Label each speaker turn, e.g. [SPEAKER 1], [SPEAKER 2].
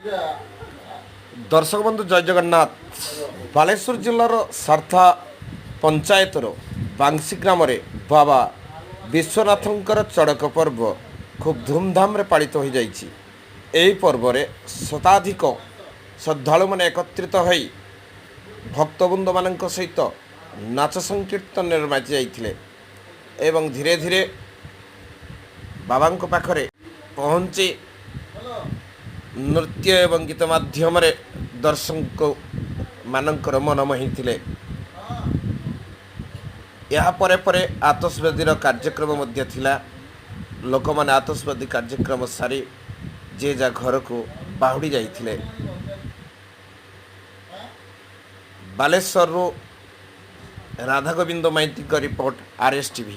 [SPEAKER 1] दर्शक बंधु जय जगन्नाथ। बालेश्वर जिलार सारथा पंचायतर बांसी ग्राम बाबा विश्वनाथंकर चड़क पर्व खूब धूमधाम रे पालित हो जाइछि। एही पर्व रे शताधिक श्रद्धालु माने एकत्रित होई भक्तबृंद मानक सहित नाच संकीर्तन निर्माति जाइथिले एवं धीरे धीरे बाबा पाखरे पहुँची नृत्य एवं गीत माध्यम दर्शक मानकर मन मोहिथिले। या परे परे आतशबादीर कार्यक्रम मध्य थिला। लोक माने आतशबादी कार्यक्रम सारी जे जा घर को बाहुड़ी जाइथिले। बालेश्वर राधा गोविंद माइती का रिपोर्ट RSTV।